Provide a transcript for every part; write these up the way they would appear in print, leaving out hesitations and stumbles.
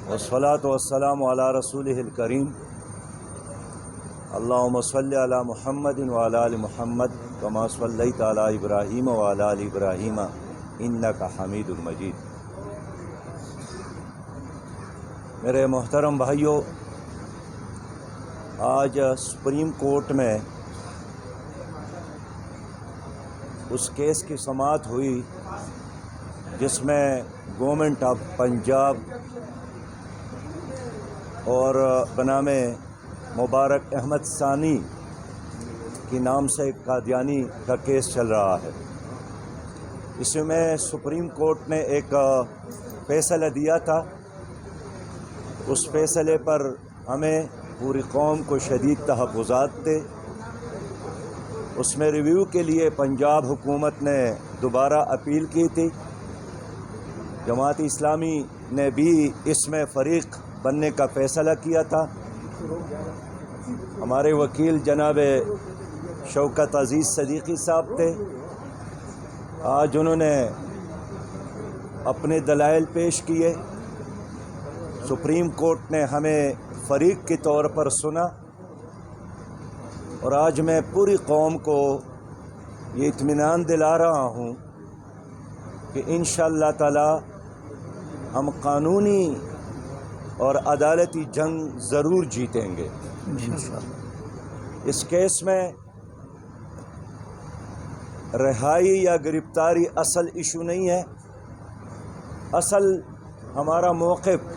والصلاة والسلام علی رسولہ الکریم اللہم صلی علی محمد وعلی آل محمد کما صلیت علی ابراہیم وعلی آل ابراہیم انک حمید مجید۔ میرے محترم بھائیوں، آج سپریم کورٹ میں اس کیس کی سماعت ہوئی جس میں گورنمنٹ آف پنجاب اور بنام مبارک احمد ثانی کے نام سے ایک قادیانی کا کیس چل رہا ہے۔ اس میں سپریم کورٹ نے ایک فیصلہ دیا تھا۔ اس فیصلے پر ہمیں پوری قوم کو شدید تحفظات تھے۔ اس میں ریویو کے لیے پنجاب حکومت نے دوبارہ اپیل کی تھی۔ جماعت اسلامی نے بھی اس میں فریق بننے کا فیصلہ کیا تھا۔ ہمارے وکیل جناب شوکت عزیز صدیقی صاحب تھے۔ آج انہوں نے اپنے دلائل پیش کیے۔ سپریم کورٹ نے ہمیں فریق کے طور پر سنا، اور آج میں پوری قوم کو یہ اطمینان دلا رہا ہوں کہ انشاءاللہ تعالی ہم قانونی اور عدالتی جنگ ضرور جیتیں گے۔ اس کیس میں رہائی یا گرفتاری اصل ایشو نہیں ہے۔ اصل ہمارا موقف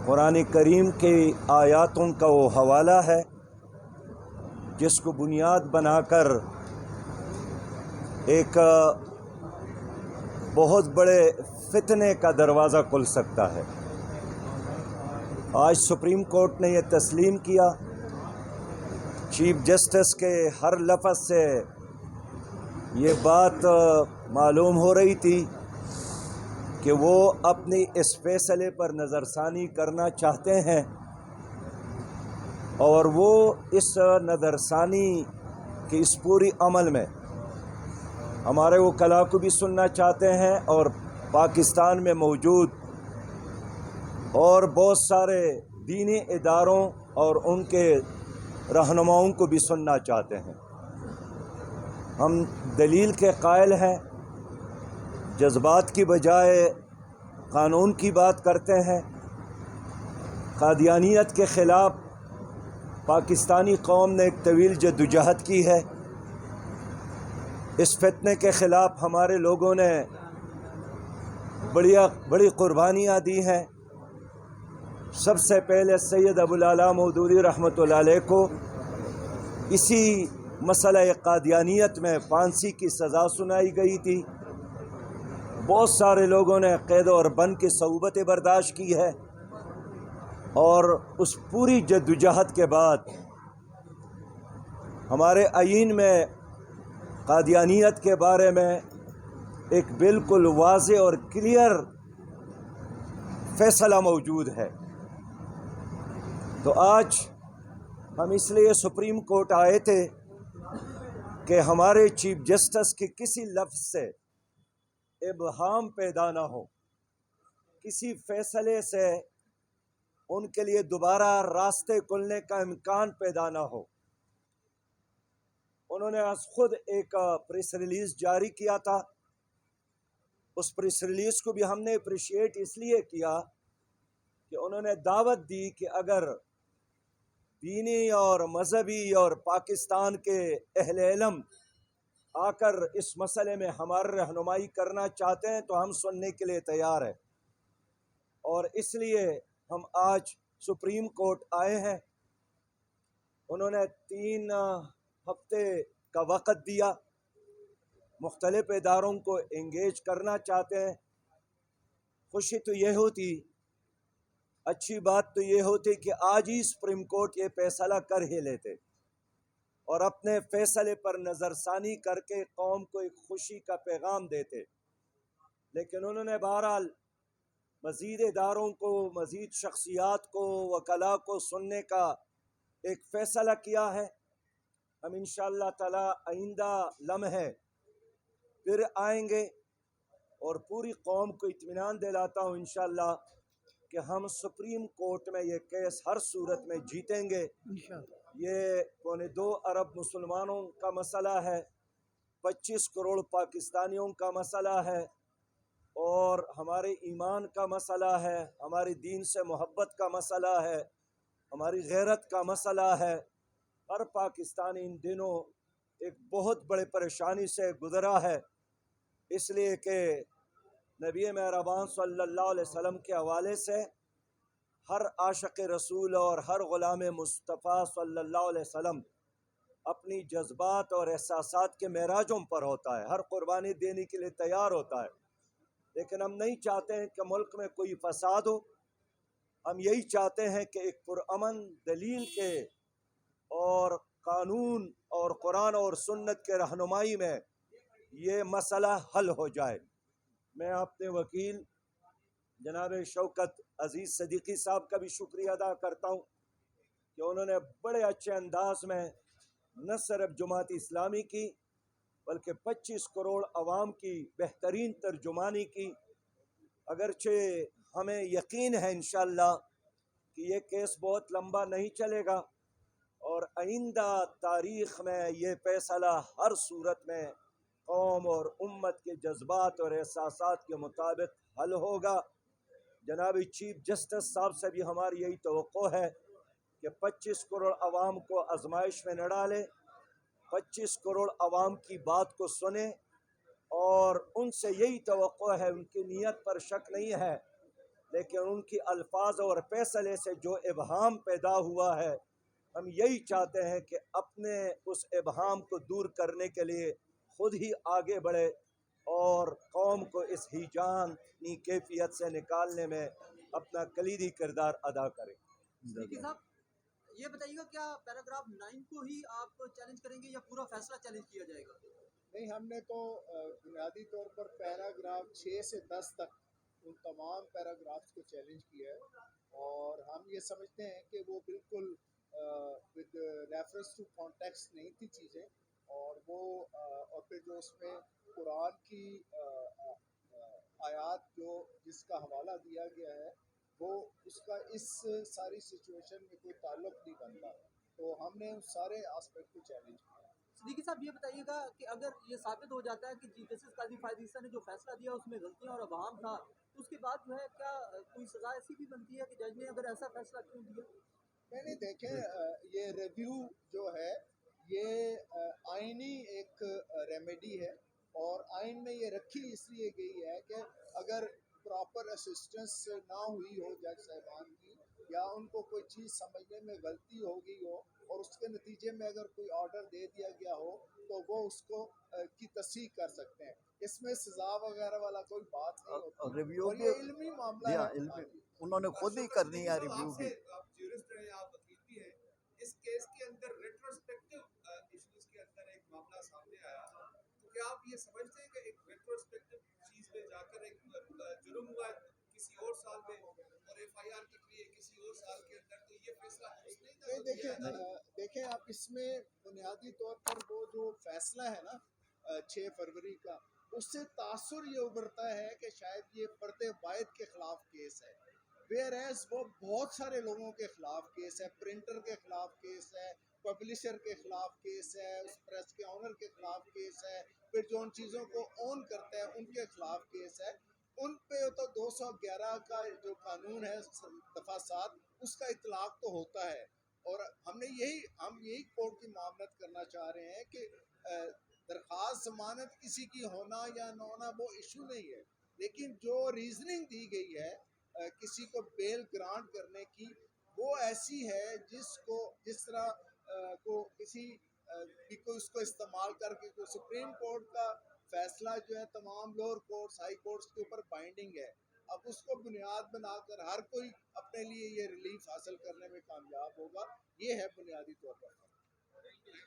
قرآن کریم کے آیاتوں کا وہ حوالہ ہے جس کو بنیاد بنا کر ایک بہت بڑے فتنے کا دروازہ کھل سکتا ہے۔ آج سپریم کورٹ نے یہ تسلیم کیا۔ چیف جسٹس کے ہر لفظ سے یہ بات معلوم ہو رہی تھی کہ وہ اپنی اس فیصلے پر نظر ثانی کرنا چاہتے ہیں، اور وہ اس نظر ثانی کے اس پوری عمل میں ہمارے وکلاء کو بھی سننا چاہتے ہیں، اور پاکستان میں موجود اور بہت سارے دینی اداروں اور ان کے رہنماؤں کو بھی سننا چاہتے ہیں۔ ہم دلیل کے قائل ہیں، جذبات کی بجائے قانون کی بات کرتے ہیں۔ قادیانیت کے خلاف پاکستانی قوم نے ایک طویل جدوجہد کی ہے۔ اس فتنے کے خلاف ہمارے لوگوں نے بڑی قربانیاں دی ہیں۔ سب سے پہلے سید ابو العلا مودودی رحمۃ اللہ علیہ کو اسی مسئلہ قادیانیت میں پھانسی کی سزا سنائی گئی تھی۔ بہت سارے لوگوں نے قید اور بند کی صعوبتیں برداشت کی ہے، اور اس پوری جدوجہد کے بعد ہمارے آئین میں قادیانیت کے بارے میں ایک بالکل واضح اور کلیئر فیصلہ موجود ہے۔ تو آج ہم اس لیے سپریم کورٹ آئے تھے کہ ہمارے چیف جسٹس کے کسی لفظ سے ابہام پیدا نہ ہو، کسی فیصلے سے ان کے لیے دوبارہ راستے کھلنے کا امکان پیدا نہ ہو۔ انہوں نے آج خود ایک پریس ریلیز جاری کیا تھا۔ اس پریس ریلیز کو بھی ہم نے اپریشیٹ اس لیے کیا کہ انہوں نے دعوت دی کہ اگر دینی اور مذہبی اور پاکستان کے اہل علم آ کر اس مسئلے میں ہماری رہنمائی کرنا چاہتے ہیں تو ہم سننے کے لیے تیار ہیں، اور اس لیے ہم آج سپریم کورٹ آئے ہیں۔ انہوں نے 3 ہفتے کا وقت دیا، مختلف اداروں کو انگیج کرنا چاہتے ہیں۔ خوشی تو یہ ہوتی، اچھی بات تو یہ ہوتی کہ آج ہی سپریم کورٹ یہ فیصلہ کر ہی لیتے اور اپنے فیصلے پر نظر ثانی کر کے قوم کو ایک خوشی کا پیغام دیتے، لیکن انہوں نے بہرحال مزید اداروں کو، مزید شخصیات کو، وکلاء کو سننے کا ایک فیصلہ کیا ہے۔ ہم انشاءاللہ تعالی آئندہ لمحے پھر آئیں گے، اور پوری قوم کو اطمینان دلاتا ہوں انشاءاللہ کہ ہم سپریم کورٹ میں یہ کیس ہر صورت میں جیتیں گے انشاءاللہ۔ یہ 2.25 ارب مسلمانوں کا مسئلہ ہے، 25 کروڑ پاکستانیوں کا مسئلہ ہے، اور ہمارے ایمان کا مسئلہ ہے، ہمارے دین سے محبت کا مسئلہ ہے، ہماری غیرت کا مسئلہ ہے۔ ہر پاکستانی ان دنوں ایک بہت بڑے پریشانی سے گزرا ہے، اس لیے کہ نبی مہربان صلی اللہ علیہ وسلم کے حوالے سے ہر عاشق رسول اور ہر غلام مصطفیٰ صلی اللہ علیہ وسلم اپنی جذبات اور احساسات کے معراجوں پر ہوتا ہے، ہر قربانی دینے کے لیے تیار ہوتا ہے، لیکن ہم نہیں چاہتے ہیں کہ ملک میں کوئی فساد ہو۔ ہم یہی چاہتے ہیں کہ ایک پرامن دلیل کے اور قانون اور قرآن اور سنت کے رہنمائی میں یہ مسئلہ حل ہو جائے۔ میں اپنے وکیل جناب شوکت عزیز صدیقی صاحب کا بھی شکریہ ادا کرتا ہوں کہ انہوں نے بڑے اچھے انداز میں نہ صرف جماعت اسلامی کی بلکہ 25 کروڑ عوام کی بہترین ترجمانی کی۔ اگرچہ ہمیں یقین ہے انشاءاللہ کہ یہ کیس بہت لمبا نہیں چلے گا، اور آئندہ تاریخ میں یہ فیصلہ ہر صورت میں قوم اور امت کے جذبات اور احساسات کے مطابق حل ہوگا۔ جناب چیف جسٹس صاحب سے بھی ہماری یہی توقع ہے کہ 25 کروڑ عوام کو آزمائش میں نہ ڈالیں، 25 کروڑ عوام کی بات کو سنیں، اور ان سے یہی توقع ہے، ان کی نیت پر شک نہیں ہے، لیکن ان کی الفاظ اور فیصلے سے جو ابہام پیدا ہوا ہے، ہم یہی چاہتے ہیں کہ اپنے اس ابہام کو دور کرنے کے لیے خود ہی آگے بڑھے اور قوم کو اس ہیجانی کیفیت سے نکالنے میں اپنا کلیدی کردار ادا کرے۔ صدیقی صاحب، یہ بتائیے گا کیا پیراگراف 9 کو ہی آپ چیلنج کریں گے یا پورا فیصلہ چیلنج کیا جائے گا؟ نہیں، ہم نے تو بنیادی طور پر پیراگراف 6 سے 10 تک ان تمام پیراگرافس کو چیلنج کیا ہے، اور ہم یہ سمجھتے ہیں کہ وہ بالکل ود ریفرنس ٹو کانٹیکسٹ نہیں تھی چیزیں، اور وہ اور پھر جو اس میں قرآن کی آیات جس کا حوالہ دیا گیا ہے وہ اس کا اس ساری سچویشن میں کوئی تعلق نہیں بنتا، تو ہم نے اس سارے آسپیکٹ کو چیلنج کیا۔ صدیقی صاحب، یہ بتائیے گا کہ اگر یہ ثابت ہو جاتا ہے کہ چیف جسٹس قاضی فائز عیسیٰ نے جو فیصلہ دیا اس میں غلطیاں اور ابہام تھا، تو اس کے بعد جو ہے کیا کوئی سزا ایسی بھی بنتی ہے کہ جج نے اگر ایسا فیصلہ کیوں دیا؟ نہیں دیکھیں، یہ ریویو جو ہے یہ آئینی ایک ریمیڈی ہے، اور آئین میں یہ رکھی اس لیے گئی ہے کہ اگر پراپر اسسٹنس نہ ہوئی ہو جج صاحبان کی، یا ان کو کوئی چیز سمجھنے میں غلطی ہو گئی ہو اور اس کے نتیجے میں اگر کوئی آرڈر دے دیا گیا ہو تو وہ اس کو کی تصحیح کر سکتے ہیں۔ اس میں سزا وغیرہ والا کوئی بات نہیں ہوتی، ریویو اور بھی یہ علمی معاملہ ہے۔ انہوں نے خود ہی کرنی ہے ریویو بھی۔ آپ جیورسٹ ہیں، آپ وکیل بھی ہیں، اس کیس کے اندر ریٹروسپیکٹو ایشوز کے اندر ایک معاملہ سامنے آیا، تو کیا آپ یہ سمجھتے ہیں کہ ایک ریٹروسپیکٹو چیز میں جا کر ایک جرم ہوا ہے کسی اور سال میں اور ایف آئی آر نکلی ہے کسی اور سال کے اندر، تو یہ فیصلہ درست نہیں تھا؟ دیکھیں آپ اس میں بنیادی طور پر وہ جو فیصلہ ہے نا 6 فروری کا، اس سے تاثر یہ ابھرتا ہے کہ شاید یہ فرد واحد کے خلاف کیس ہے، ویئر ایز وہ بہت سارے لوگوں کے خلاف کیس ہے، پرنٹر کے خلاف کیس ہے، پبلشر کے خلاف کیس ہے، اس پریس کے آنر کے خلاف کیس ہے، پھر جو ان چیزوں کو اون کرتے ہیں ان کے خلاف کیس ہے۔ ان پہ تو 211 کا جو قانون ہے دفعہ 7 اس کا اطلاق تو ہوتا ہے، اور ہم یہی کورٹ کی معاملت کرنا چاہ رہے ہیں کہ درخواست ضمانت کسی کی ہونا یا نہ ہونا وہ ایشو نہیں ہے، لیکن جو ریزننگ دی گئی ہے کسی کو بیل گرانٹ کرنے کی، وہ ایسی ہے جس طرح کو کسی بھی کوئی اس کو استعمال کر کے کوئی سپریم کورٹ کا فیصلہ جو ہے تمام لوور کورٹس ہائی کورٹس کے اوپر بائنڈنگ ہے، اب اس کو بنیاد بنا کر ہر کوئی اپنے لیے یہ ریلیف حاصل کرنے میں کامیاب ہوگا، یہ ہے بنیادی طور پر۔ Thank you.